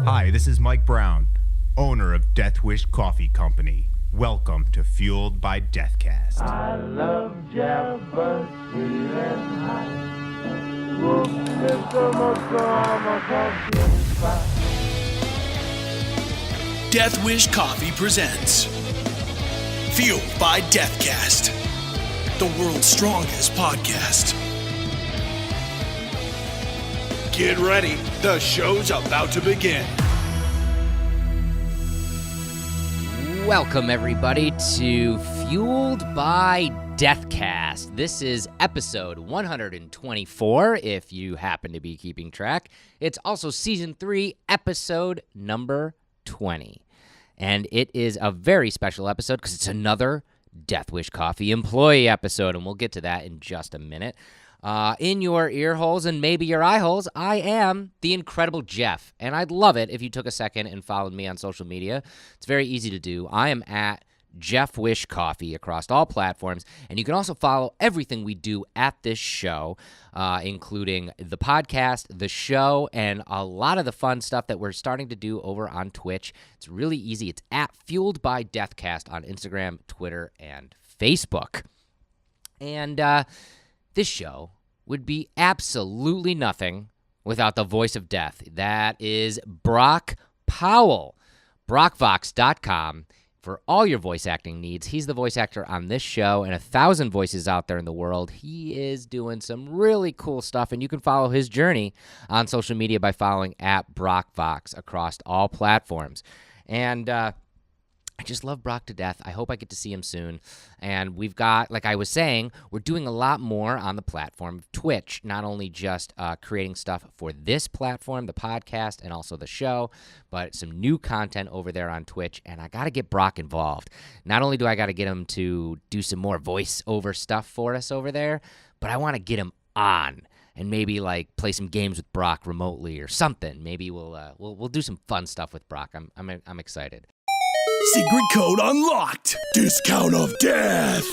Hi, this is Mike Brown, owner of Death Wish Coffee Company. Welcome to Fueled by Deathcast. I love Jeff, but sweet and high. Whoop, Mr. Motorama coffee. Death Wish Coffee presents Fueled by Deathcast, the world's strongest podcast. Get ready, the show's about to begin. Welcome, everybody, to Fueled by Deathcast. This is episode 124, if you happen to be keeping track. It's also season 3, episode number 20. And it is a very special episode because it's another Death Wish Coffee employee episode, and we'll get to that in just a minute. In your ear holes and maybe your eye holes, I am the incredible Jeff, and I'd love it if you took a second and followed me on social media. It's very easy to do. I am at Jeff Wish Coffee across all platforms, and you can also follow everything we do at this show, including the podcast, the show, and a lot of the fun stuff that we're starting to do over on Twitch. It's really easy. It's at Fueled by Deathcast on Instagram, Twitter, and Facebook. And this show would be absolutely nothing without the voice of death. That is Brock Powell, BrockVox.com. For all your voice acting needs. He's the voice actor on this show and 1,000 voices out there in the world. He is doing some really cool stuff, and you can follow his journey on social media by following at BrockVox across all platforms. And I just love Brock to death. I hope I get to see him soon. And we've got, like I was saying, we're doing a lot more on the platform of Twitch, not only just creating stuff for this platform, the podcast, and also the show, but some new content over there on Twitch. And I got to get Brock involved. Not only do I got to get him to do some more voiceover stuff for us over there, but I want to get him on and maybe like play some games with Brock remotely or something. Maybe we'll do some fun stuff with Brock. I'm excited. Secret code unlocked. Discount of death.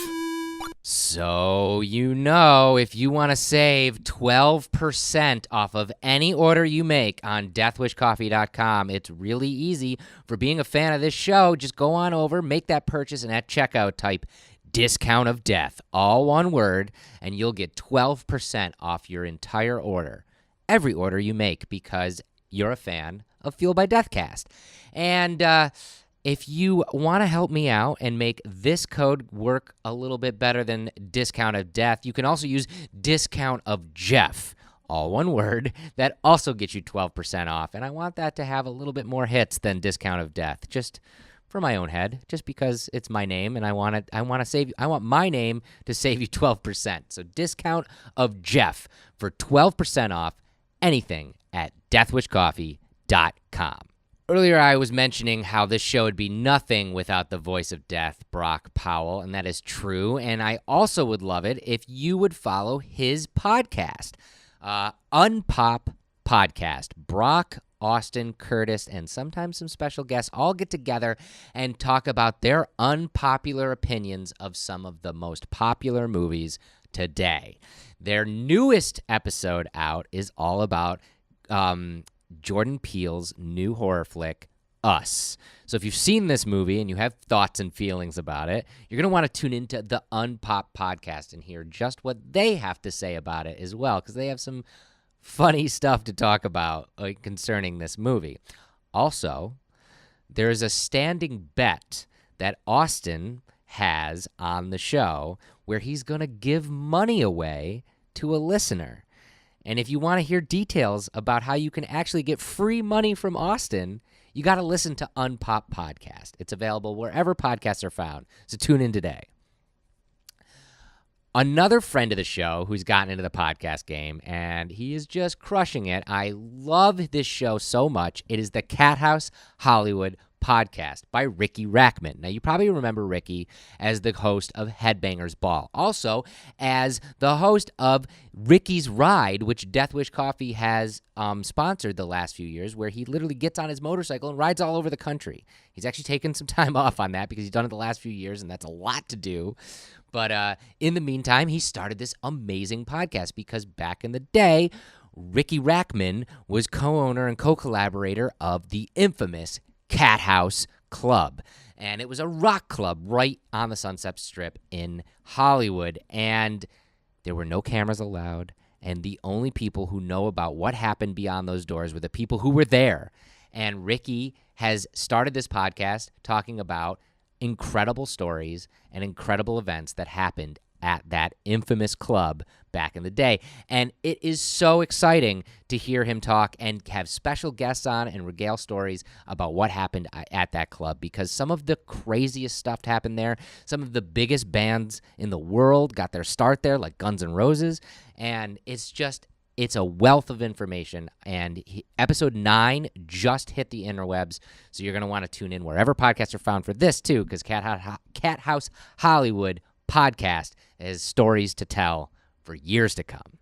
So, if you want to save 12% off of any order you make on deathwishcoffee.com, it's really easy. For being a fan of this show, just go on over, make that purchase, and at checkout type discount of death, all one word, and you'll get 12% off your entire order. Every order you make, because you're a fan of Fueled by Deathcast. And, if you want to help me out and make this code work a little bit better than discount of death, you can also use discount of Jeff, all one word. That also gets you 12% off. And I want that to have a little bit more hits than discount of death, just for my own head, just because it's my name and I want my name to save you 12%. So discount of Jeff for 12% off anything at deathwishcoffee.com. Earlier, I was mentioning how this show would be nothing without the voice of death, Brock Powell, and that is true. And I also would love it if you would follow his podcast, Unpop Podcast. Brock, Austin, Curtis, and sometimes some special guests all get together and talk about their unpopular opinions of some of the most popular movies today. Their newest episode out is all about Jordan Peele's new horror flick, Us. So if you've seen this movie and you have thoughts and feelings about it, you're going to want to tune into the Unpop podcast and hear just what they have to say about it as well, because they have some funny stuff to talk about concerning this movie. Also, there's a standing bet that Austin has on the show where he's going to give money away to a listener. And if you want to hear details about how you can actually get free money from Austin, you got to listen to Unpop Podcast. It's available wherever podcasts are found, so tune in today. Another friend of the show who's gotten into the podcast game, and he is just crushing it. I love this show so much. It is the Cat House Hollywood podcast by Ricky Rackman. Now, you probably remember Ricky as the host of Headbangers Ball. Also, as the host of Ricky's Ride, which Death Wish Coffee has sponsored the last few years, where he literally gets on his motorcycle and rides all over the country. He's actually taken some time off on that because he's done it the last few years, and that's a lot to do. But in the meantime, he started this amazing podcast because back in the day, Ricky Rackman was co-owner and co-collaborator of the infamous Cat House Club. And it was a rock club right on the Sunset Strip in Hollywood. And there were no cameras allowed. And the only people who know about what happened beyond those doors were the people who were there. And Ricky has started this podcast talking about incredible stories and incredible events that happened at that infamous club back in the day. And it is so exciting to hear him talk and have special guests on and regale stories about what happened at that club, because some of the craziest stuff happened there. Some of the biggest bands in the world got their start there, like Guns N' Roses. And it's a wealth of information. And episode 9 just hit the interwebs, so you're going to want to tune in wherever podcasts are found for this too, because Cat House Hollywood podcast has stories to tell for years to come.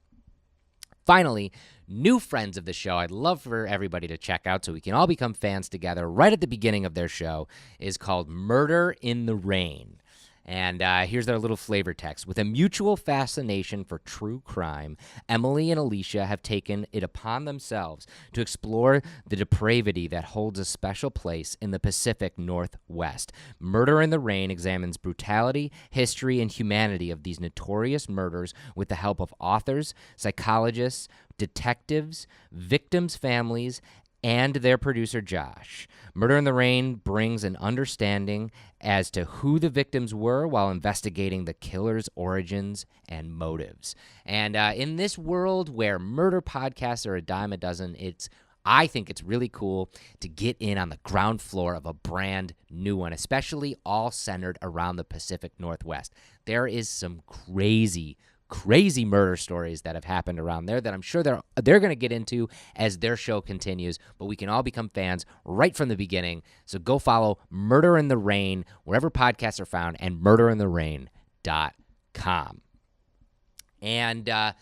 Finally, new friends of the show I'd love for everybody to check out so we can all become fans together right at the beginning of their show is called Murder in the Rain. And here's their little flavor text. With a mutual fascination for true crime, Emily and Alicia have taken it upon themselves to explore the depravity that holds a special place in the Pacific Northwest. Murder in the Rain examines brutality, history, and humanity of these notorious murders with the help of authors, psychologists, detectives, victims' families, and their producer, Josh. Murder in the Rain brings an understanding as to who the victims were while investigating the killer's origins and motives. And in this world where murder podcasts are a dime a dozen, I think it's really cool to get in on the ground floor of a brand new one, especially all centered around the Pacific Northwest. There is some crazy murder stories that have happened around there that I'm sure they're going to get into as their show continues, but we can all become fans right from the beginning. So go follow Murder in the Rain wherever podcasts are found and murderintherain.com. And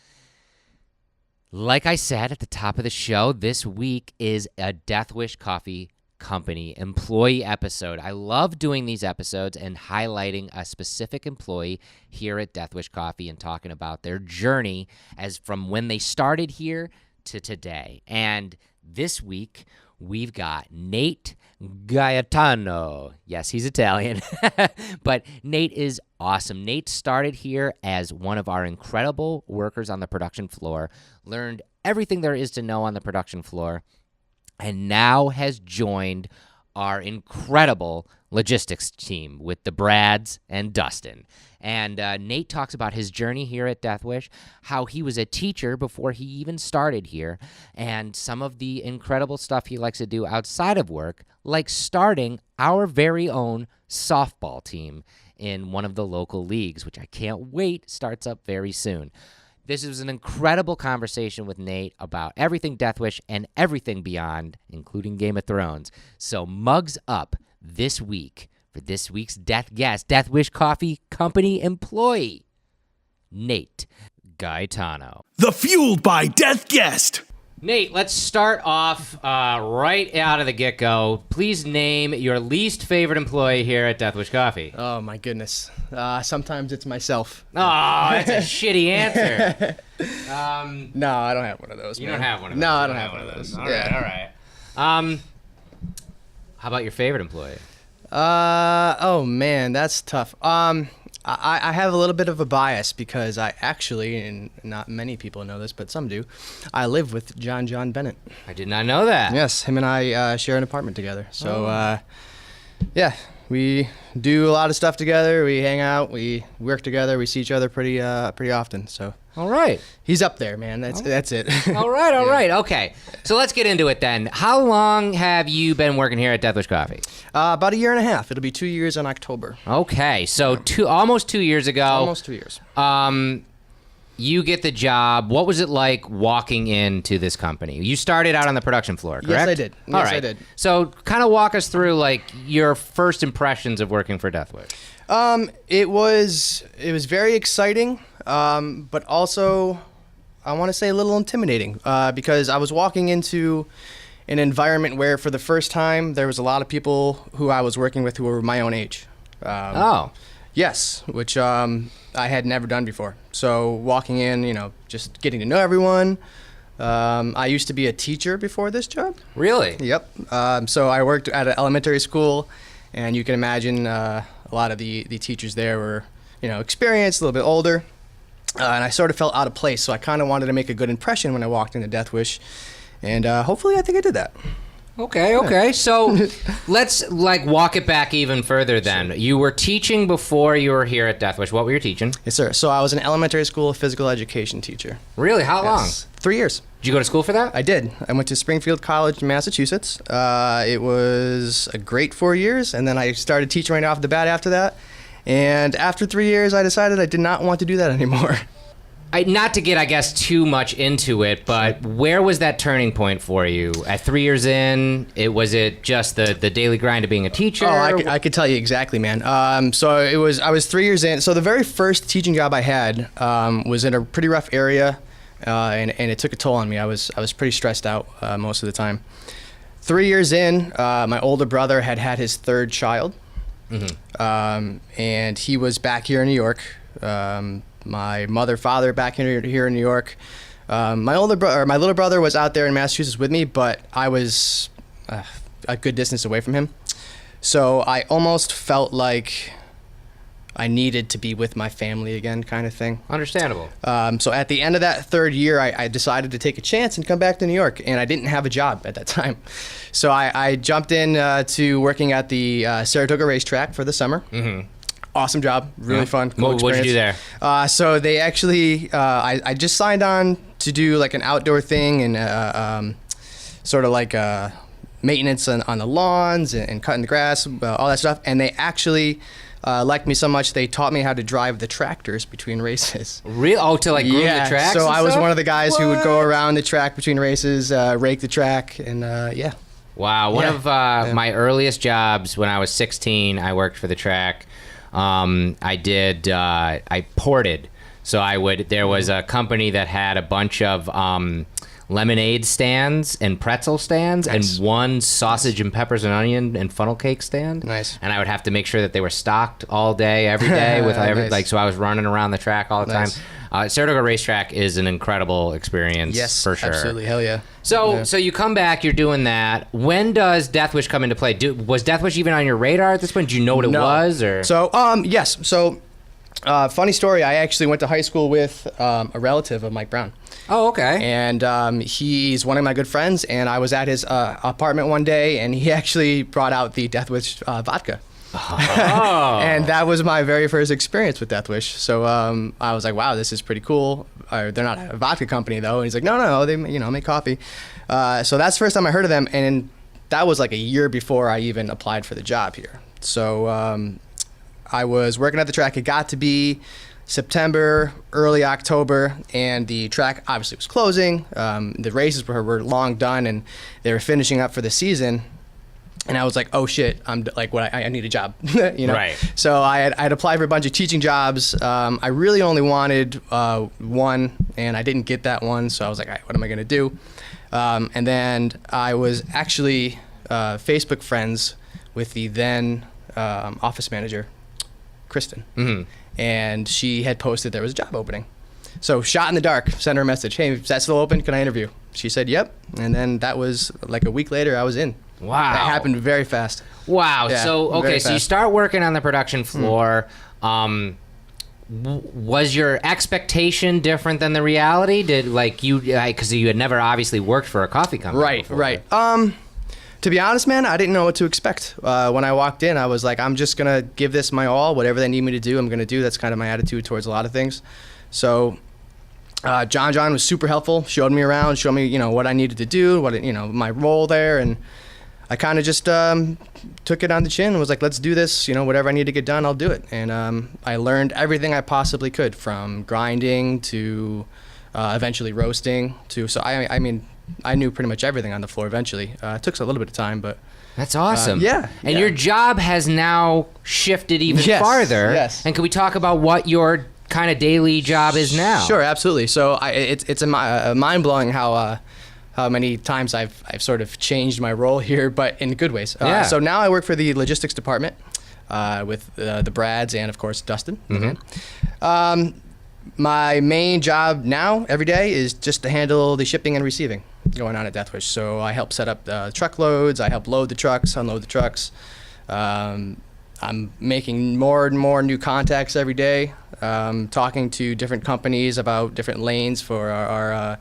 like I said at the top of the show, this week is a Death Wish Coffee Company employee episode. I love doing these episodes and highlighting a specific employee here at Death Wish Coffee and talking about their journey as from when they started here to today. And this week we've got Nate Gaetano. Yes, he's Italian, but Nate is awesome. Nate started here as one of our incredible workers on the production floor, learned everything there is to know on the production floor, and now has joined our incredible logistics team with the Brads and Dustin. And Nate talks about his journey here at Death Wish, how he was a teacher before he even started here, and some of the incredible stuff he likes to do outside of work, like starting our very own softball team in one of the local leagues, which I can't wait starts up very soon. This was an incredible conversation with Nate about everything Death Wish and everything beyond, including Game of Thrones. So mugs up this week for this week's Death Wish Coffee Company employee, Nate Gaetano. The Fueled by Death guest. Nate, let's start off right out of the get-go. Please name your least favorite employee here at Death Wish Coffee. Oh, my goodness. Sometimes it's myself. Oh, that's a shitty answer. No, I don't have one of those, You man. don't have one of those. No, I don't have one of those. All right. How about your favorite employee? Oh, man, that's tough. I have a little bit of a bias because I actually, and not many people know this, but some do, I live with John Bennett. I did not know that. Yes, him and I share an apartment together. So, yeah, we do a lot of stuff together. We hang out. We work together. We see each other pretty often. So, All right. he's up there, man. That's it. All right. Okay. So let's get into it then. How long have you been working here at Death Wish Coffee? About a year and a half. It'll be 2 years in October. Okay. So almost 2 years ago. Almost 2 years. You get the job. What was it like walking into this company? You started out on the production floor, correct? Yes, I did. All Yes, right. I did. So kind of walk us through like your first impressions of working for Death Wish. It was very exciting, but also I want to say a little intimidating because I was walking into an environment where for the first time there was a lot of people who I was working with who were my own age. Yes, which I had never done before. So walking in, just getting to know everyone, I used to be a teacher before this job. Really? Yep. So I worked at an elementary school, and you can imagine a lot of the teachers there were, experienced, a little bit older, and I sort of felt out of place. So I kind of wanted to make a good impression when I walked into Death Wish, and hopefully I think I did that. Okay. So let's walk it back even further then. Sure. You were teaching before you were here at Death Wish. What were you teaching? Yes, sir. So I was an elementary school physical education teacher. Really? How long? 3 years. Did you go to school for that? I did. I went to Springfield College in Massachusetts. It was a great 4 years, and then I started teaching right off the bat after that. And after 3 years, I decided I did not want to do that anymore. Not to get, I guess, too much into it, but where was that turning point for you? At 3 years in, was it just the daily grind of being a teacher? Oh, I could tell you exactly, man. So I was 3 years in. So the very first teaching job I had was in a pretty rough area, and it took a toll on me. I was pretty stressed out most of the time. 3 years in, my older brother had his third child, and he was back here in New York. My father back here in New York. My little brother was out there in Massachusetts with me, but I was a good distance away from him. So I almost felt like I needed to be with my family again, kind of thing. Understandable. So at the end of that third year, I decided to take a chance and come back to New York, and I didn't have a job at that time. So I jumped in to working at the Saratoga racetrack for the summer. Mm-hmm. Awesome job, really fun. Cool what did you do there? So they actually, I just signed on to do like an outdoor thing and sort of like maintenance on the lawns and cutting the grass, all that stuff. And they actually liked me so much they taught me how to drive the tractors between races. Really? Oh, to groom the tracks? So I was stuff? one of the guys who would go around the track between races, rake the track, and yeah. Wow, one of my earliest jobs when I was 16, I worked for the track. I ported. So there was a company that had a bunch of lemonade stands and pretzel stands and one sausage and peppers and onion and funnel cake stand. Nice. And I would have to make sure that they were stocked all day, every day with so I was running around the track all the time. Saratoga Racetrack is an incredible experience, for sure. Absolutely, hell yeah. So you come back, you're doing that. When does Death Wish come into play? Was Death Wish even on your radar at this point? Do you know what it was? Or? So, yes. So, funny story, I actually went to high school with a relative of Mike Brown. Oh, okay. And he's one of my good friends, and I was at his apartment one day, and he actually brought out the Death Wish vodka. Oh. And that was my very first experience with Death Wish. So I was like, wow, this is pretty cool. They're not a vodka company though. And he's like, no, they make coffee. So that's the first time I heard of them, and that was like a year before I even applied for the job here. So I was working at the track. It got to be September, early October, and the track obviously was closing. The races were long done, and they were finishing up for the season. And I was like, oh shit, I'm like, I need a job, Right. So I'd applied for a bunch of teaching jobs. I really only wanted one, and I didn't get that one. So I was like, all right, what am I gonna do? And then I was actually Facebook friends with the then office manager, Kristen. Mm-hmm. And she had posted there was a job opening. So shot in the dark, sent her a message, hey, is that still open? Can I interview? She said, yep. And then that was like a week later, I was in. Wow. That happened very fast. Wow. Yeah, so you start working on the production floor. Was your expectation different than the reality? Did because you had never obviously worked for a coffee company before. Right. To be honest, man, I didn't know what to expect. When I walked in, I was like, I'm just going to give this my all. Whatever they need me to do, I'm going to do. That's kind of my attitude towards a lot of things. So John was super helpful, showed me around, showed me, what I needed to do, my role there. And I kind of just took it on the chin and was like, let's do this. Whatever I need to get done, I'll do it. And I learned everything I possibly could, from grinding to eventually roasting so I mean, I knew pretty much everything on the floor eventually. It took a little bit of time, but... That's awesome. Yeah. And your job has now shifted even farther. Yes. And can we talk about what your kind of daily job is now? Sure, absolutely. So it's mind-blowing how many times I've sort of changed my role here, but in good ways. So now I work for the logistics department with the Brads and, of course, Dustin. Mm-hmm. My main job now, every day, is just to handle the shipping and receiving going on at Deathwish. So I help set up the truckloads, I help load the trucks, unload the trucks. I'm making more and more new contacts every day, talking to different companies about different lanes for our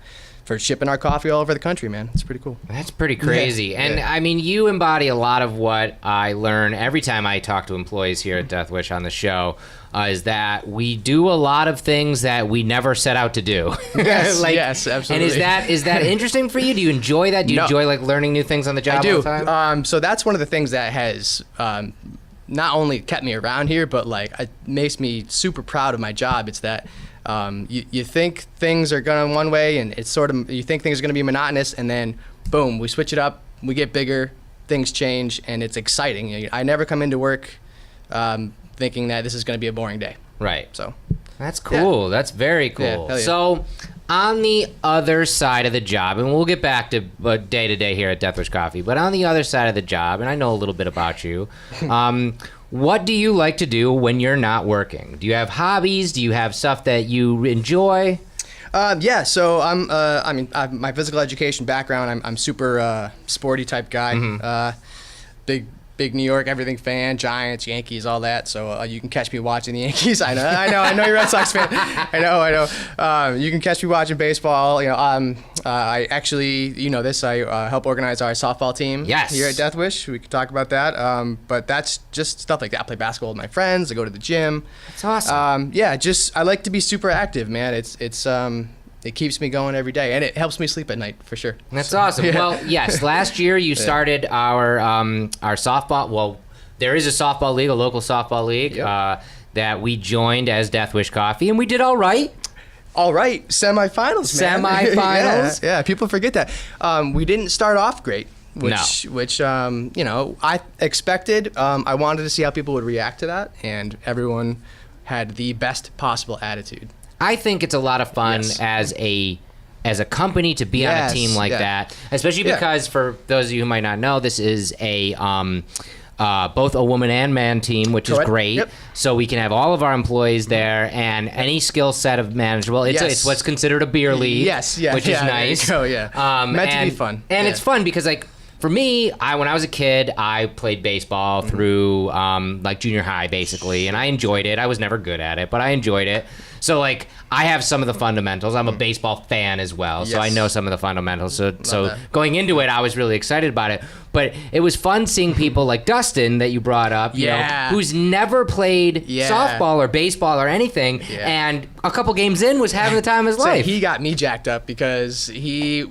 for shipping our coffee all over the country, man. It's pretty cool. That's pretty crazy. Yeah. And I mean, you embody a lot of what I learn every time I talk to employees here at Deathwish on the show, is that we do a lot of things that we never set out to do. Yes, yes, absolutely. And is that interesting for you? Do you enjoy that? Do you enjoy like learning new things on the job I do. all the time? So that's one of the things that has not only kept me around here, but like it makes me super proud of my job. It's that you think things are going one way, and it's sort of, you think things are going to be monotonous, and then boom, we switch it up, we get bigger, things change, and it's exciting. I never come into work thinking that this is going to be a boring day. Right. So that's cool. Yeah. That's very cool. Yeah, hell yeah. So on the other side of the job, and we'll get back to day to day here at Deathwish Coffee, but on the other side of the job, and I know a little bit about you, what do you like to do when you're not working? Do you have hobbies? Do you have stuff that you enjoy? Yeah, so my physical education background, I'm super sporty type guy. Mm-hmm. Big New York everything fan, Giants, Yankees, all that. So you can catch me watching the Yankees. I know you're a Red Sox fan. I know. You can catch me watching baseball. I actually, this, I help organize our softball team here at Deathwish. We could talk about that. But that's just stuff like that. I play basketball with my friends. I go to the gym. That's awesome. I like to be super active, man. It keeps me going every day, and it helps me sleep at night for sure. That's awesome. Yeah. Well, yes, last year you started our softball. Well, there is a softball league, a local softball league, that we joined as Deathwish Coffee, and we did all right. All right, semifinals, man. Semifinals. Yeah, people forget that. We didn't start off great, which I expected. I wanted to see how people would react to that, and everyone had the best possible attitude. I think it's a lot of fun as a company to be on a team like that, especially because for those of you who might not know, this is a both a woman and man team, which is great. Yep. So we can have all of our employees there, and any skill set of manageable. It's what's considered a beer league, which is nice. Meant to be fun. And it's fun because for me, when I was a kid, I played baseball through junior high, basically, and I enjoyed it. I was never good at it, but I enjoyed it. So, I have some of the fundamentals. I'm a baseball fan as well, so I know some of the fundamentals. So going into it, I was really excited about it. But it was fun seeing people like Dustin that you brought up, you know, who's never played softball or baseball or anything, and a couple games in was having the time of his life. He got me jacked up because he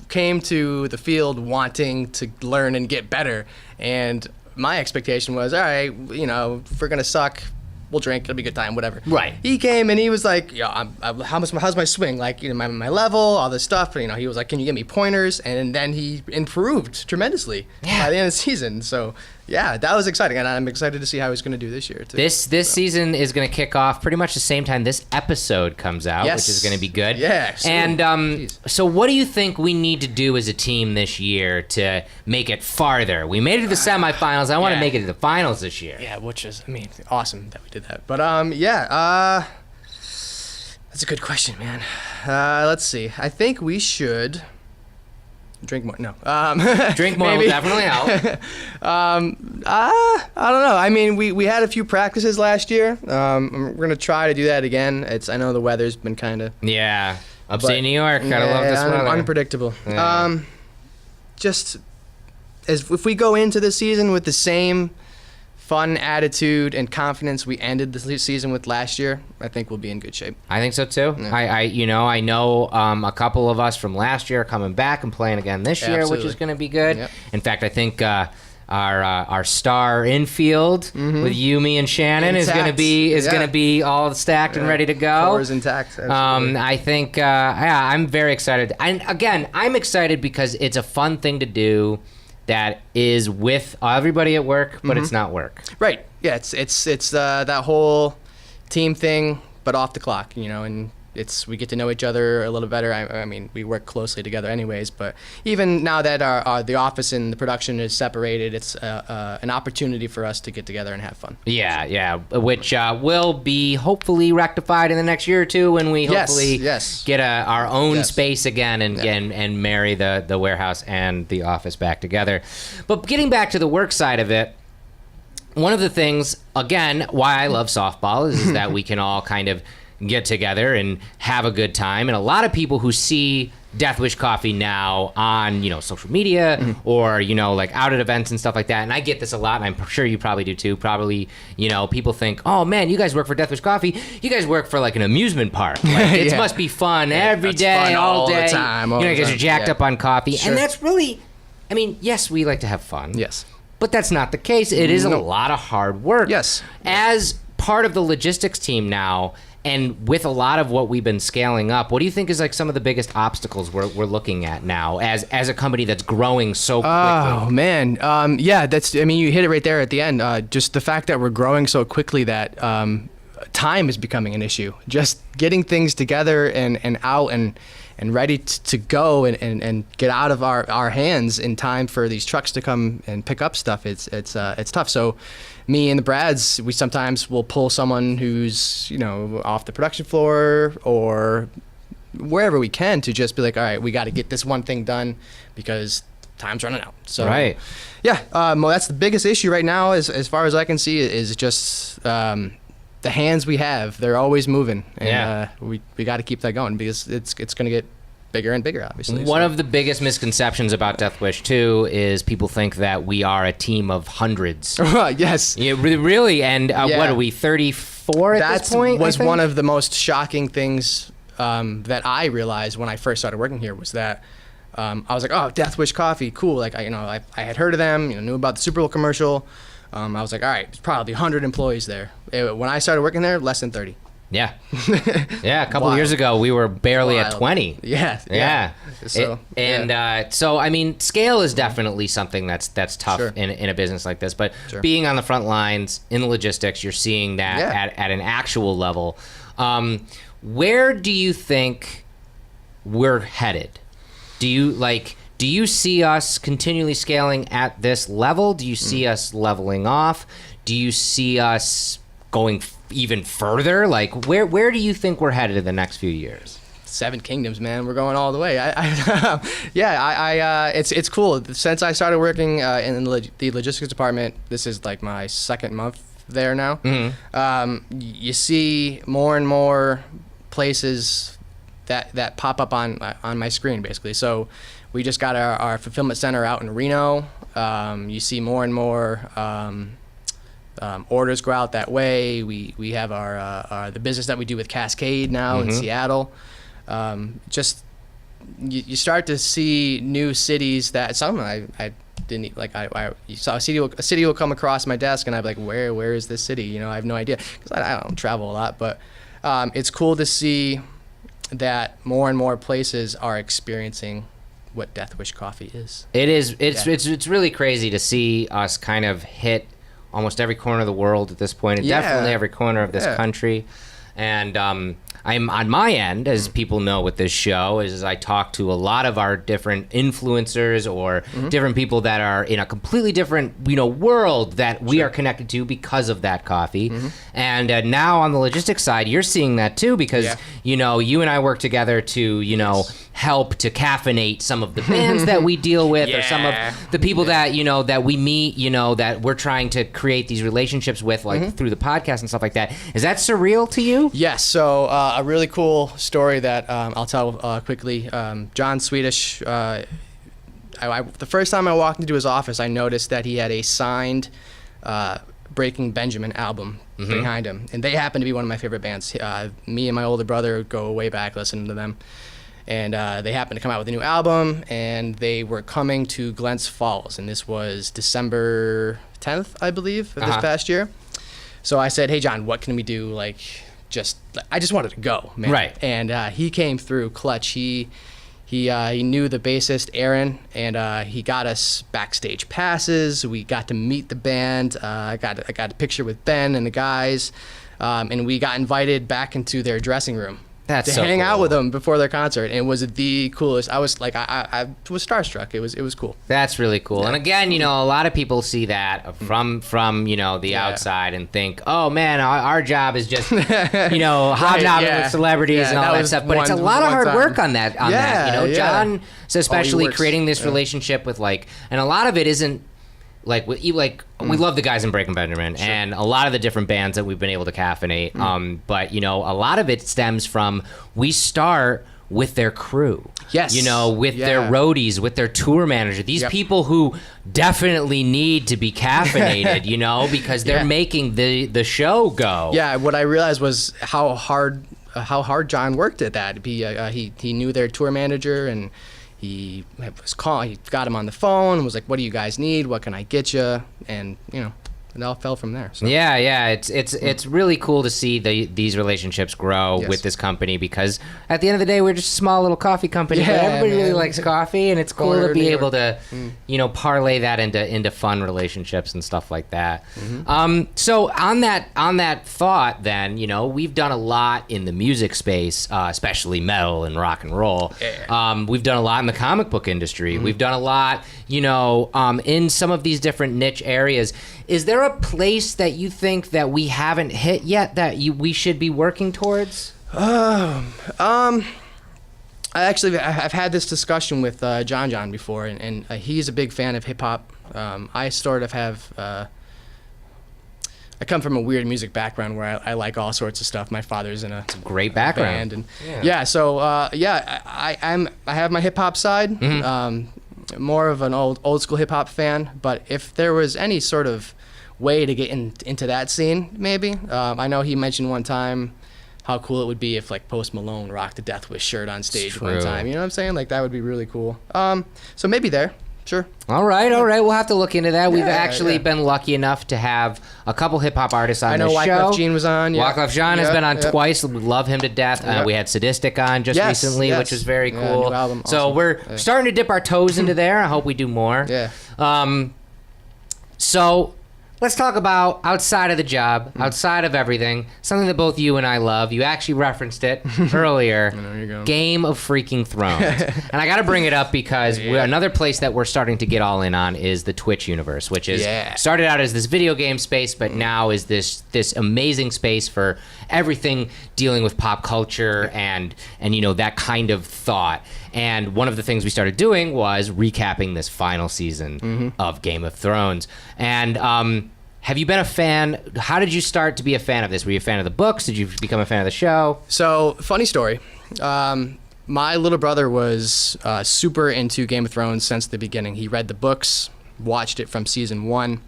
came to the field wanting to learn and get better, and my expectation was, all right, if we're gonna suck, we'll drink, it'll be a good time, whatever. Right. He came and he was like, how's my swing? My level, all this stuff. He was like, can you give me pointers? And then he improved tremendously by the end of the season. So, that was exciting. And I'm excited to see how he's going to do this year, too. This season is going to kick off pretty much the same time this episode comes out, which is going to be good. Yeah. And so what do you think we need to do as a team this year to make it farther? We made it to the semifinals. I want to make it to the finals this year. Yeah, which is, awesome that we did that. But, that's a good question, man. Let's see. I think we should drink more. No. Drink more will definitely help. I don't know. We had a few practices last year. We're going to try to do that again. I know the weather's been kind of... Yeah. Upstate New York. Gotta love this weather. Unpredictable. Yeah. If we go into the season with the same fun attitude and confidence we ended the season with last year, I think we'll be in good shape. I think so too. Yeah. I know a couple of us from last year are coming back and playing again this year, which is going to be good. Yep. In fact, I think our star infield with Yumi and Shannon is going to be all stacked and ready to go. Core is intact. Absolutely. I think I'm very excited. And again, I'm excited because it's a fun thing to do that is with everybody at work, but it's not work. Right. Yeah, it's that whole team thing, but off the clock, and we get to know each other a little better. I mean, we work closely together anyways, but even now that the office and the production is separated, it's an opportunity for us to get together and have fun. Yeah, which will be hopefully rectified in the next year or two when we hopefully get our own space again and marry the warehouse and the office back together. But getting back to the work side of it, one of the things, again, why I love softball is that we can all kind of get together and have a good time. And a lot of people who see Death Wish Coffee now on, social media or, like out at events and stuff like that. And I get this a lot, and I'm sure you probably do too. Probably, people think, oh man, you guys work for Death Wish Coffee. You guys work for like an amusement park. Like, it must be fun every day, fun all the day. Time, you guys are jacked up on coffee. Sure. And that's really, yes, we like to have fun. Yes. But that's not the case. It is a lot of hard work. Yes. As part of the logistics team now, and with a lot of what we've been scaling up, what do you think is like some of the biggest obstacles we're looking at now as a company that's growing so quickly? Oh man, you hit it right there at the end. Just the fact that we're growing so quickly that time is becoming an issue. Just getting things together and out and ready to go and get out of our hands in time for these trucks to come and pick up stuff. It's tough. So me and the Brads, we sometimes will pull someone who's off the production floor or wherever we can to just be like, all right, we got to get this one thing done because time's running out. So right. Yeah, that's the biggest issue right now as far as I can see is just the hands we have. They're always moving, and we got to keep that going because it's going to get bigger and bigger, obviously. One of the biggest misconceptions about Death Wish too is people think that we are a team of hundreds. Yes. Yeah, really. And what are we, 34 at this point? That was one of the most shocking things that I realized when I first started working here was that I was like, oh, Death Wish Coffee, cool. Like I had heard of them, knew about the Super Bowl commercial. I was like, all right, it's probably 100 employees there. When I started working there, less than 30. Yeah. Yeah, a couple of years ago, we were barely at 20. Yeah. So, scale is definitely something that's tough in a business like this. But being on the front lines in the logistics, you're seeing that at an actual level. Where do you think we're headed? Do you see us continually scaling at this level? Do you see us leveling off? Do you see us going even further? Like, where do you think we're headed in the next few years? 7 Kingdoms, man. We're going all the way. It's cool. Since I started working in the logistics department, this is like my second month there now. You see more and more places that pop up on my screen, basically. So we just got our fulfillment center out in Reno. You see more and more orders go out that way. We have the business that we do with Cascade now in Seattle. Just you start to see new cities that some I didn't like. You saw a city will come across my desk and I'd be like, where is this city? I have no idea because I don't travel a lot. But it's cool to see that more and more places are experiencing what Death Wish Coffee is. It is. It's really crazy to see us kind of hit almost every corner of the world at this point, and definitely every corner of this country. And I'm on my end, as people know with this show, is I talk to a lot of our different influencers or different people that are in a completely different world that we are connected to because of that coffee. And now on the logistics side, you're seeing that too because you and I work together to help to caffeinate some of the bands that we deal with or some of the people that that we meet, that we're trying to create these relationships with, like through the podcast and stuff like that. Is that surreal to you? Yes. So a really cool story that I'll tell quickly. John Swedish, the first time I walked into his office, I noticed that he had a signed Breaking Benjamin album behind him. And they happen to be one of my favorite bands. Me and my older brother go way back listening to them. And they happened to come out with a new album, and they were coming to Glens Falls. And this was December 10th, I believe, of this past year. So I said, hey, John, what can we do? I just wanted to go, man. Right. And he came through clutch. He knew the bassist, Aaron, and he got us backstage passes. We got to meet the band. I got a picture with Ben and the guys, and we got invited back into their dressing room. That's to so hang out cool. with them before their concert, and it was the coolest. I was like, I was starstruck. It was cool. That's really cool. And again, a lot of people see that from the outside and think, oh man, our job is just hobnobbing with celebrities and all that stuff. But it's a lot of hard work on that. John, so especially creating this relationship with and a lot of it isn't we love the guys in Breaking Benjamin and a lot of the different bands that we've been able to caffeinate. But a lot of it stems from we start with their crew. Yes. With their roadies, with their tour manager. These people who definitely need to be caffeinated, because they're making the show go. Yeah, what I realized was how hard John worked at that. He knew their tour manager, and he was calling. He got him on the phone and was like, "What do you guys need? What can I get you?" And it all fell from there. So. Yeah, it's really cool to see these relationships grow with this company, because at the end of the day, we're just a small little coffee company. But everybody really likes coffee, and it's cool to be able to, parlay that into fun relationships and stuff like that. So on that thought, then we've done a lot in the music space, especially metal and rock and roll. We've done a lot in the comic book industry. We've done a lot, in some of these different niche areas. Is there a place that you think that we haven't hit yet that we should be working towards? I've had this discussion with John before, and he's a big fan of hip hop. I sort of have. I come from a weird music background where I like all sorts of stuff. My father's in a great background, band, and so I have my hip hop side. More of an old school hip hop fan, but if there was any sort of way to get into that scene, maybe. I know he mentioned one time how cool it would be if Post Malone rocked a Death Wish shirt on stage one time. You know what I'm saying? That would be really cool. So maybe there. Sure. All right. We'll have to look into that. We've actually been lucky enough to have a couple hip-hop artists on the show. I know Wyclef Jean was on. Wyclef Jean has been on twice. We love him to death. We had Sadistic on just recently, which was very cool. New album, so awesome. We're starting to dip our toes into there. I hope we do more. Yeah. So let's talk about outside of the job, outside of everything, something that both you and I love. You actually referenced it earlier. There you go. Game of freaking Thrones. And I got to bring it up because another place that we're starting to get all in on is the Twitch universe, which is started out as this video game space, but now is this amazing space for everything dealing with pop culture and that kind of thought. And one of the things we started doing was recapping this final season of Game of Thrones. And have you been a fan? How did you start to be a fan of this? Were you a fan of the books? Did you become a fan of the show? So, funny story. My little brother was super into Game of Thrones since the beginning. He read the books, watched it from season 1,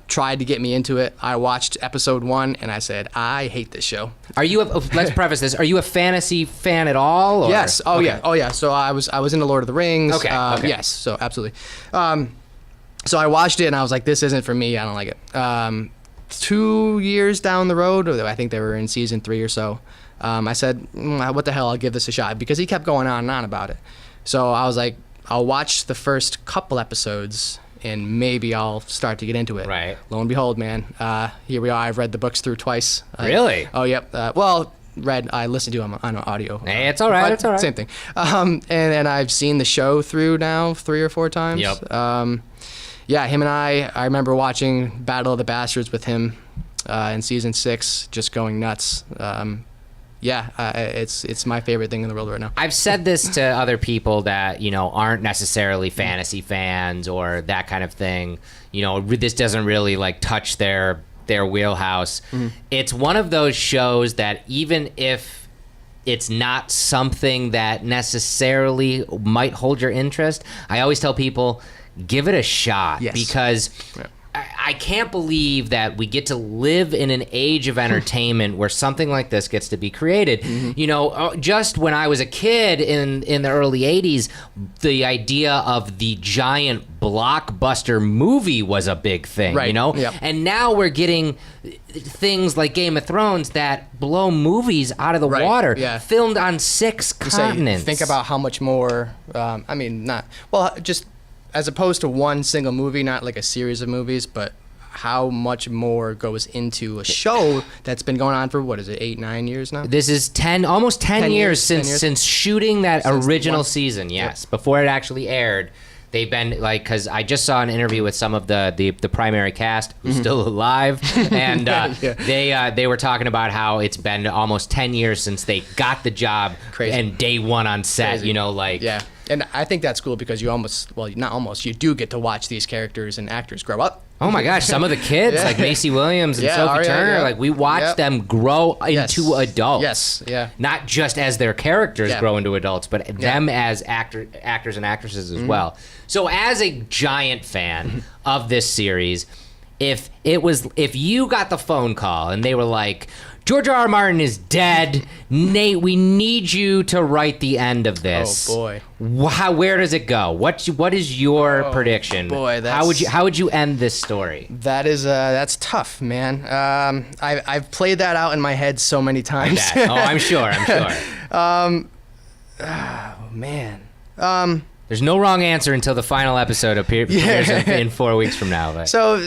tried to get me into it. I watched episode 1, and I said, I hate this show. Are you? Let's preface this. Are you a fantasy fan at all? Or? Yes. Oh, yeah. Oh, yeah. So I was into Lord of the Rings. Okay. Yes. So absolutely. So I watched it, and I was like, this isn't for me. I don't like it. 2 years down the road, I think they were in season 3 or so, I said, what the hell, I'll give this a shot, because he kept going on and on about it. So I was like, I'll watch the first couple episodes, and maybe I'll start to get into it. Right. Lo and behold, man, here we are. I've read the books through twice. Really? Oh, yep. I listened to them on audio. Hey, it's all right. It's all right. Same thing. And I've seen the show through now 3 or 4 times. Yep. Yeah, him and I remember watching Battle of the Bastards with him in season 6, just going nuts. It's my favorite thing in the world right now. I've said this to other people that, aren't necessarily fantasy fans or that kind of thing. This doesn't really touch their wheelhouse. It's one of those shows that even if it's not something that necessarily might hold your interest, I always tell people, give it a shot. Yes. Because I can't believe that we get to live in an age of entertainment where something like this gets to be created. Just when I was a kid in the early 80s, the idea of the giant blockbuster movie was a big thing, Right. Yep. And now we're getting things like Game of Thrones that blow movies out of the water, filmed on 6 continents. Think about how much more, just as opposed to one single movie, not like a series of movies, but how much more goes into a show that's been going on for, what is it, 8-9 years now? This is almost 10 years since shooting that original one. season. Yes, before it actually aired. They've been like, because I just saw an interview with some of the primary cast who's still alive, and they were talking about how it's been almost 10 years since they got the job. Crazy. And day one on set. Crazy. You know, like Yeah, and I think that's cool because you you do get to watch these characters and actors grow up. Oh my gosh, some of the kids like Macy Williams and Sophie Arya, Turner, like we watched them grow into adults. Yes, yeah. Not just as their characters grow into adults, but them as actors and actresses as well. So as a giant fan of this series, if you got the phone call and they were like, George R. R. Martin is dead. Nate, we need you to write the end of this. Oh boy. Where does it go? What is your prediction? Boy, how would you end this story? That's tough, man. I've played that out in my head so many times. Oh, I'm sure. Oh man. There's no wrong answer until the final episode appears in 4 weeks from now. But. So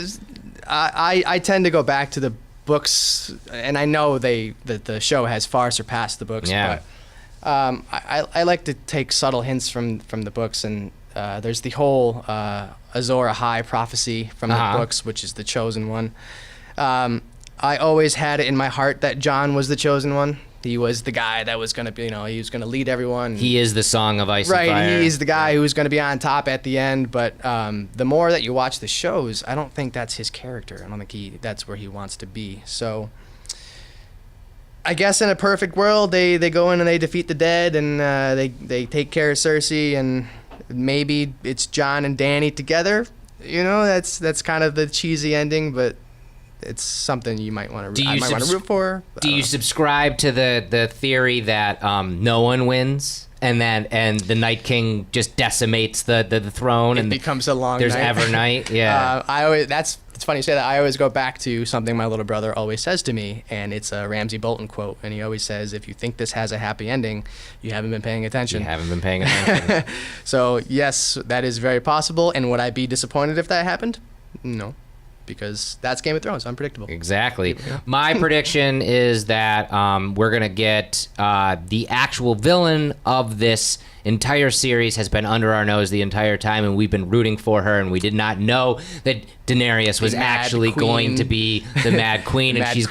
I tend to go back to the books, and I know that the show has far surpassed the books. Yeah. But I like to take subtle hints from the books, and there's the whole Azor Ahai prophecy from the books, which is the chosen one. I always had it in my heart that Jon was the chosen one. He was the guy that was going to be, he was going to lead everyone. He is the Song of Ice and Fire. Right, he's the guy who's going to be on top at the end. But the more that you watch the shows, I don't think that's his character. I don't think that's where he wants to be. So I guess in a perfect world, they go in and they defeat the dead, and they take care of Cersei, and maybe it's Jon and Dany together. That's kind of the cheesy ending, but it's something you might want to root for. Do you subscribe to the theory that no one wins, and the Night King just decimates the throne, and becomes a long there's night? ever night? Yeah. It's funny you say that. I always go back to something my little brother always says to me, and it's a Ramsay Bolton quote, and he always says, "If you think this has a happy ending, you haven't been paying attention." You haven't been paying attention. So yes, that is very possible. And would I be disappointed if that happened? No. Because that's Game of Thrones, unpredictable. Exactly. My prediction is that we're going to get the actual villain of this entire series has been under our nose the entire time, and we've been rooting for her, and we did not know that Daenerys was actually going to be the Mad Queen, and she's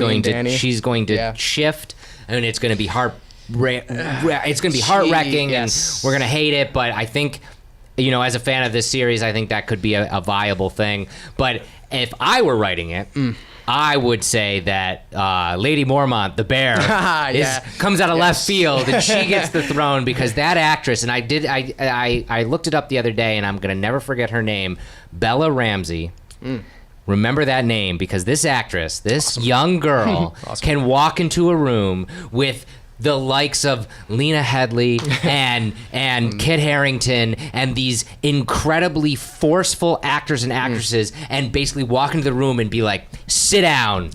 going to shift, and it's going to be heart-wrecking, and we're going to hate it, but I think, as a fan of this series, I think that could be a viable thing. But if I were writing it, I would say that Lady Mormont, the bear, comes out of left field, and she gets the throne, because that actress, and I looked it up the other day, and I'm going to never forget her name, Bella Ramsey. Remember that name, because this actress, this young girl, can walk into a room with the likes of Lena Headey and Kit Harington and these incredibly forceful actors and actresses, and basically walk into the room and be like, "Sit down,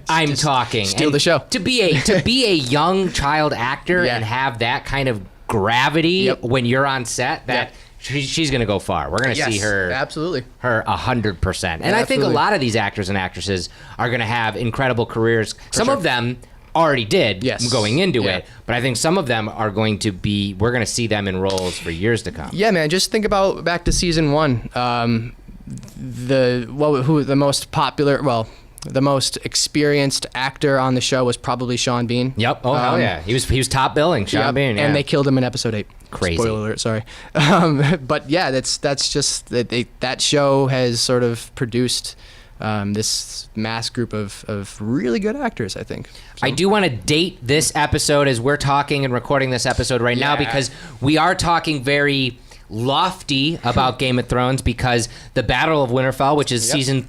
I'm talking." Steal the show. To be a young child actor and have that kind of gravity when you're on set, she's gonna go far. We're gonna see her absolutely 100%. And I think a lot of these actors and actresses are gonna have incredible careers. Some of them already did going into it, but I think some of them are going to be, we're going to see them in roles for years to come. Yeah, man, just think about back to season 1. The most experienced actor on the show was probably Sean Bean. Yep. Oh, hell yeah. He was top billing, Sean Bean. Yeah. And they killed him in episode 8. Crazy. Spoiler alert, sorry. But yeah, that's just that show has sort of produced this mass group of really good actors, I think. So. I do want to date this episode as we're talking and recording this episode right now, because we are talking very lofty about Game of Thrones, because the Battle of Winterfell, which is season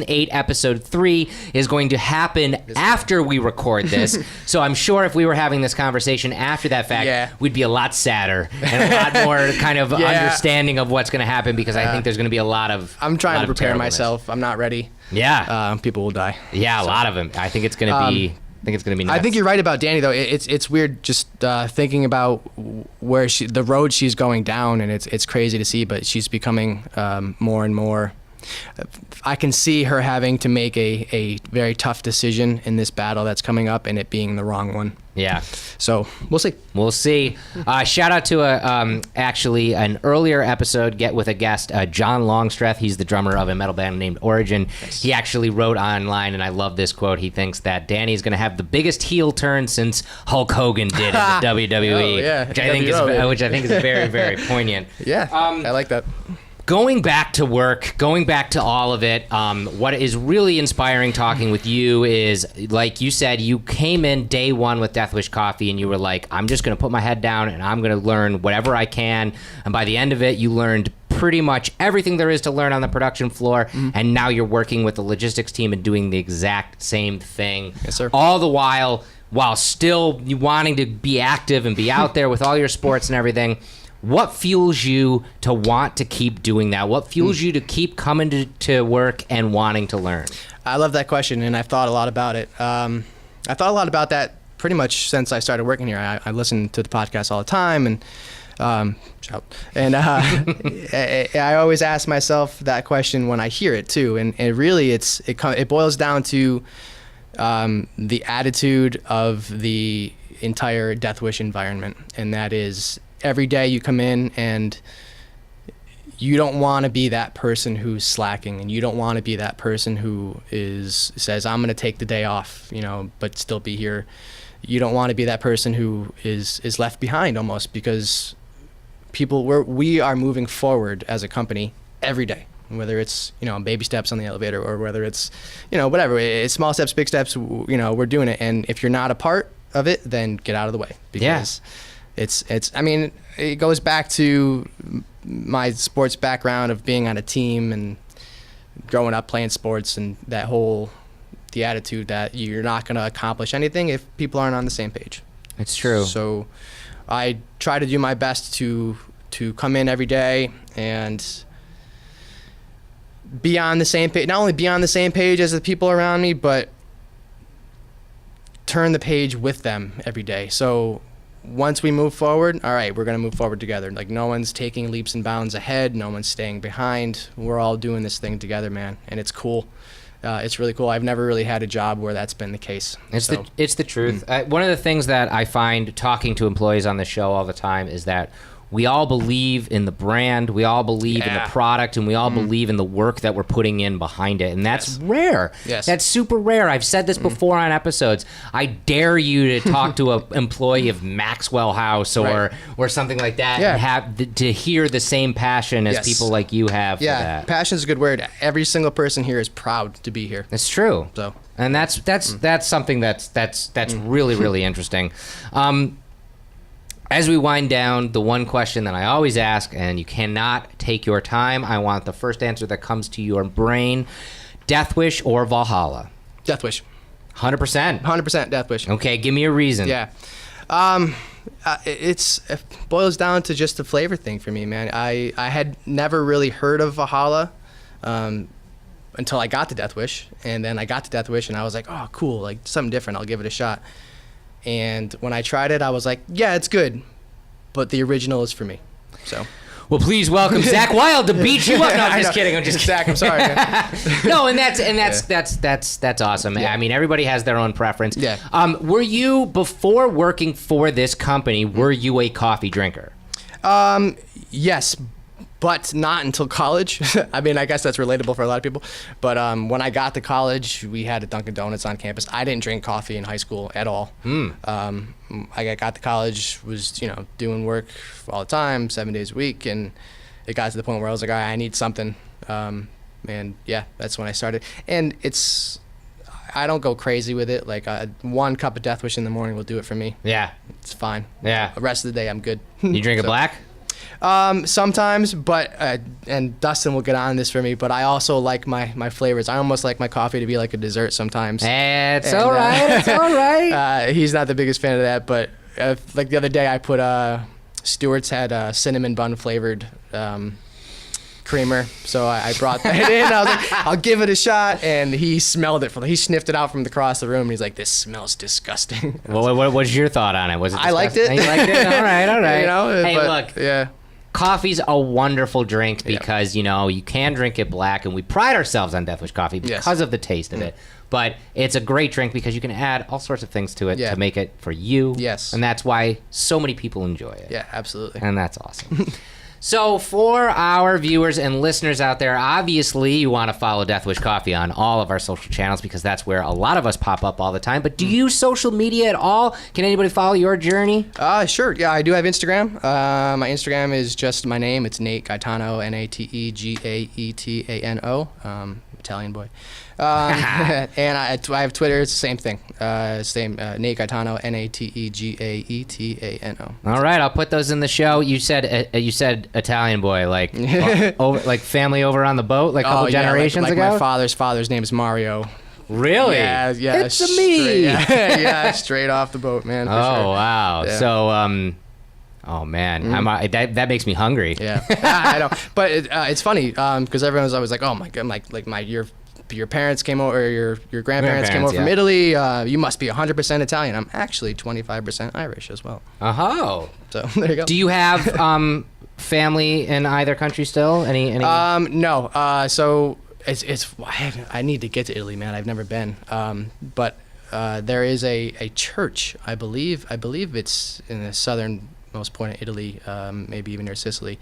8 episode 3, is going to happen after we record this. So I'm sure if we were having this conversation after that fact, we'd be a lot sadder and a lot more kind of understanding of what's going to happen, because I think there's going to be a lot of I'm trying to prepare myself. I'm not ready. People will die. A lot of them. I think it's going to be nuts. I think you're right about Dany, though. It's weird just thinking about the road she's going down, and it's crazy to see. But she's becoming more and more I can see her having to make a very tough decision in this battle that's coming up, and it being the wrong one. Yeah. So we'll see. We'll see. Shout out to actually an earlier episode with a guest, John Longstreth. He's the drummer of a metal band named Origin. Nice. He actually wrote online, and I love this quote. He thinks that Danny's going to have the biggest heel turn since Hulk Hogan did in the WWE, oh, yeah. which I think is very, very poignant. Yeah, I like that. Going back to work, going back to all of it, what is really inspiring talking with you is, like you said, you came in day one with Deathwish Coffee and you were like, I'm just going to put my head down and I'm going to learn whatever I can. And by the end of it, you learned pretty much everything there is to learn on the production floor. And now you're working with the logistics team and doing the exact same thing. Yes, sir. All the while still wanting to be active and be out there with all your sports and everything. What fuels you to want to keep doing that? What fuels you to keep coming to work and wanting to learn? I love that question, and I've thought a lot about it. I thought a lot about that pretty much since I started working here. I listen to the podcast all the time, and I always ask myself that question when I hear it too. And really, it boils down to the attitude of the entire Deathwish environment, and that is, every day you come in and you don't want to be that person who's slacking, and you don't want to be that person who says, I'm going to take the day off, but still be here. You don't want to be that person who is left behind almost, because we are moving forward as a company every day, whether it's, baby steps on the elevator or whether it's, whatever. It's small steps, big steps, we're doing it. And if you're not a part of it, then get out of the way, because it goes back to my sports background of being on a team and growing up playing sports, and the attitude that you're not going to accomplish anything if people aren't on the same page. It's true. So I try to do my best to come in every day and be on the same page, not only be on the same page as the people around me, but turn the page with them every day. So once we move forward, all right, we're going to move forward together. Like, no one's taking leaps and bounds ahead. No one's staying behind. We're all doing this thing together, man. And it's cool. It's really cool. I've never really had a job where that's been the case. It's the truth. One of the things that I find talking to employees on the show all the time is that we all believe in the brand, we all believe in the product, and we all believe in the work that we're putting in behind it. And that's rare. Yes. That's super rare. I've said this before on episodes. I dare you to talk to an employee of Maxwell House or something like that and have to hear the same passion as people like you have for that. Passion is a good word. Every single person here is proud to be here. It's true. So, and that's something that's really, really interesting. As we wind down, the one question that I always ask, and you cannot take your time, I want the first answer that comes to your brain: Deathwish or Valhalla? Deathwish. 100%? 100% Deathwish. Okay, give me a reason. Yeah. It boils down to just the flavor thing for me, man. I had never really heard of Valhalla until I got to Deathwish, and then I got to Deathwish, and I was like, oh, cool, like something different, I'll give it a shot. And when I tried it, I was like, yeah, it's good, but the original is for me. So, well, please welcome Zach Wilde to beat you up. No, I'm just kidding. I'm just kidding. Zach, I'm sorry. No, and that's awesome. Yeah. I mean, everybody has their own preference. Yeah. Were you, before working for this company, were you a coffee drinker? Yes, but not until college. I mean, I guess that's relatable for a lot of people. But when I got to college, we had a Dunkin' Donuts on campus. I didn't drink coffee in high school at all. I got to college, was doing work all the time, 7 days a week, and it got to the point where I was like, all right, I need something. And yeah, that's when I started. And I don't go crazy with it. Like 1 cup of Deathwish in the morning will do it for me. Yeah. It's fine. Yeah. The rest of the day, I'm good. You drink it black? Sometimes, but and Dustin will get on this for me, but I also like my flavors. I almost like my coffee to be like a dessert sometimes. It's all right. It's all right. He's not the biggest fan of that, but like the other day I put Stewart's had cinnamon bun flavored creamer, so I brought that in. I was like, I'll give it a shot, and he smelled it. He sniffed it out from across the room, and he's like, this smells disgusting. What was your thought on it? Was it disgusting? I liked it. You liked it? All right. Hey, look. Yeah. Coffee's a wonderful drink because, you know, you can drink it black, and we pride ourselves on Devilish coffee because of the taste of it. But it's a great drink because you can add all sorts of things to it to make it for you. Yes. And that's why so many people enjoy it. Yeah, absolutely. And that's awesome. So for our viewers and listeners out there, obviously you want to follow Deathwish Coffee on all of our social channels because that's where a lot of us pop up all the time. But do you use social media at all? Can anybody follow your journey? Sure. Yeah, I do have Instagram. My Instagram is just my name. It's Nate Gaetano, Nategaetano, Italian boy. And I have Twitter. It's the same thing. Nate Gaetano, Nategaetano. All right, I'll put those in the show. You said Italian boy, like like family over on the boat, like a couple generations ago. My father's name is Mario. Really? Yeah. It's a me. Yeah, straight off the boat, man. For sure. Wow. Yeah. So, oh man, that makes me hungry. Yeah, I know. But it's funny because everyone's always like, oh my god, your parents came over, or your grandparents came over from Italy. You must be 100% Italian. I'm actually 25% Irish as well. Oh. So there you go. Do you have family in either country still? Any? No. So I need to get to Italy, man. I've never been. But there is a church. I believe it's in the southernmost point of Italy, maybe even near Sicily.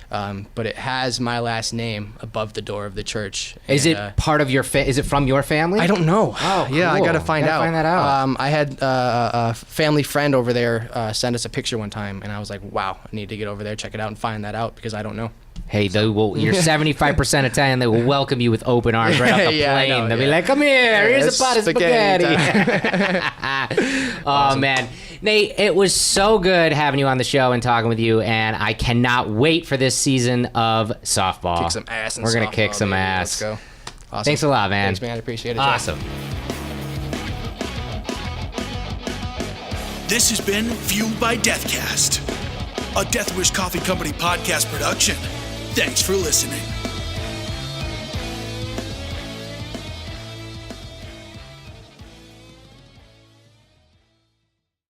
But it has my last name above the door of the church. Is it part of your? Is it from your family? I don't know. Oh, yeah, cool. I gotta find out. Find that out. I had a family friend over there send us a picture one time, and I was like, "Wow, I need to get over there, check it out, and find that out because I don't know." Hey, you're 75% Italian. They will welcome you with open arms right off the plane. They'll be like, "Come here, here's a pot of spaghetti." Awesome. Oh man, Nate, it was so good having you on the show and talking with you, and I cannot wait for this season of softball. Kick some ass. We're gonna kick some ass. Let's go. Awesome. Thanks a lot, man. Thanks, man. I appreciate it. Awesome. This has been Fueled by Deathcast, a Deathwish Coffee Company podcast production. Thanks for listening.